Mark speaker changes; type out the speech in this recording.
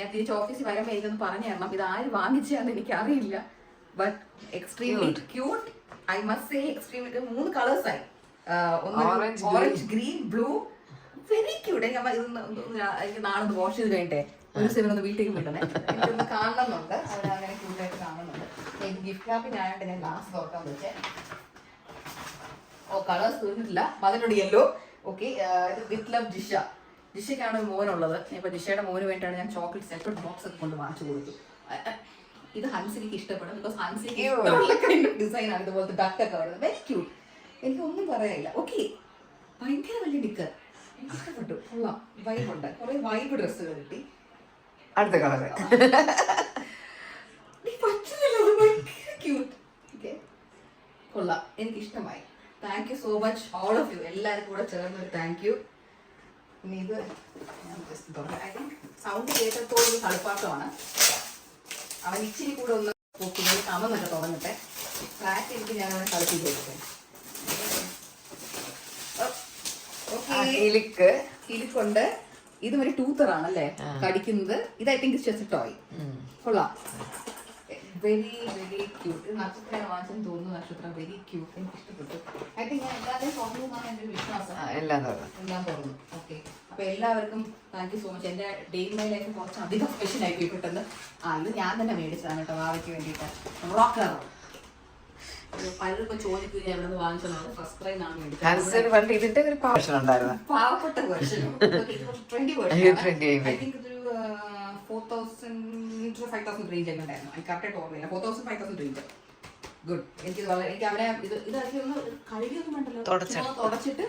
Speaker 1: ഞാൻ തിരിച്ച് ഓഫീസിൽ വരുമ്പോൾ എനിക്കൊന്ന് പറഞ്ഞു തരണം ഇത് ആര് വാങ്ങിച്ചാന്ന് എനിക്ക് അറിയില്ല. But extremely cute, I must say. Extremely 3 കളേഴ്സായി, orange, green, blue, very cute. എനിക്ക് നാളെ ഒന്ന് വാഷ് ചെയ്ത് കഴിഞ്ഞിട്ടേ ഒരു സെവനൊന്ന് വീട്ടിലേക്ക് വിടണേ, എനിക്കൊന്ന് കാണണമെന്നുണ്ട്. അവരങ്ങനെ ക്യൂട്ടായിട്ട് കാണുന്നുണ്ട്. എനിക്ക് ഗിഫ്റ്റ് റാപ്പിംഗ് ആയതുകൊണ്ട് ഞാൻ ഗ്ലാസ് തുറക്കാൻ വെച്ചേ. ഓ കളേഴ്സ് തീർന്നിട്ടില്ല. മതിനോട് യെല്ലോ. ഓക്കെ, ഇത് വിത്ത് ലവ് ജിഷ. ജിഷയ്ക്കാണ് ഒരു മോനുള്ളത്. ഇപ്പൊ ജിഷയുടെ മോന് വേണ്ടിയാണ് ഞാൻ ചോക്ലേറ്റ് സെപ്പറേറ്റ് ബോക്സ് ഒക്കെ കൊണ്ട് വാങ്ങിച്ചു കൊടുത്തു. ഇത് ഹൻസിലേക്ക് ഇഷ്ടപ്പെടും, ബിക്കോസ് ഹൻസിലേക്ക് ഡിസൈൻ ആണ് ഇതുപോലത്തെ ഡക്കൊക്കെ വരുന്നത്. വെരി ക്യൂട്ട്, എനിക്കൊന്നും പറയാനില്ല. ഓക്കെ, ഭയങ്കര വലിയ ഡിക്കർ, എനിക്ക് ഇഷ്ടപ്പെട്ടു. കൊള്ളാം, വൈബുണ്ട്. കുറെ വൈബ് ഡ്രസ്സുകൾ കിട്ടി.
Speaker 2: അടുത്ത കളർ
Speaker 1: ഭയങ്കര ക്യൂട്ട്. ഓക്കെ, കൊള്ളാം, എനിക്ക് ഇഷ്ടമായി. Thank you so much all of you. എല്ലാവർക്കും കൂടെ ചേർന്നൊരു താങ്ക് യു. ഇനി ഇത് ഞാൻ ജസ്റ്റ് തുറക്കാം. ഐ തിങ്ക് സൗണ്ട് കേട്ടത്തോളം കളിപ്പാട്ടമാണ്. അവൻ ഇച്ചിരി കൂടെ ഒന്ന് പൊക്കുന്നത് കമന്നൊക്കെ തുടങ്ങട്ടെ. ഫ്ലാറ്റ് എനിക്ക് ഞാൻ അവനെ കളിപ്പിച്ച് കൊടുക്കും. കിലിക്കുണ്ട്. ഇത് ഒരു ടൂത്തറാണല്ലേ കടിക്കുന്നത്. ഇത് ഐ തിങ്ക് ജസ്റ്റ് ടോയ്. കൊള്ളാം, വെരി വെരി ക്യൂട്ട്. നക്ഷത്രം വാങ്ങിച്ചെന്ന് തോന്നുന്നു. നക്ഷത്രം വെരി ക്യൂട്ട്, എനിക്ക് ഇഷ്ടപ്പെട്ടു. ഐ തിങ്ക് ഞാൻ എല്ലാവരെയും തുറന്നുവെന്നാണ് എൻ്റെ ഒരു വിശ്വാസം. എല്ലാം തുറന്നു. ഓക്കെ, അപ്പൊ എല്ലാവർക്കും താങ്ക് യു സോ മച്ച്. എൻ്റെ ഡേ ഇൻ മൈ ലൈഫ് കുറച്ച് അധികം സ്പെഷ്യൽ ആയി പോയി പെട്ടെന്ന്. ഇത് ഞാൻ തന്നെ മേടിച്ചതാണ് കേട്ടോ, വാവയ്ക്ക് വേണ്ടിയിട്ട്. റോക്കർ പലർക്കും ചോദിക്കുക എവിടെ നിന്ന് വാങ്ങിച്ചതാണ്. ഫസ്റ്റ് ക്രൈ ആണ് മേടിച്ചത്.
Speaker 2: ഇതിന്റെ ഒരു
Speaker 1: പാവപ്പെട്ട വേർഷനും 20 വേർഷൻ. ഐ തിങ്ക് ഇതൊരു 4000 to 5000 റേഞ്ച് ഒക്കെ ഉണ്ടായിരുന്നു. എനിക്ക് കറക്റ്റായിട്ട് ഓർമ്മയില്ല. 4000 5000 റേഞ്ച്. ഗുഡ്. എനിക്ക് അവനെ ഇത് അധികം ഒന്ന് കഴുകിയൊന്നും വേണ്ടല്ലോ, തുടച്ചിട്ട്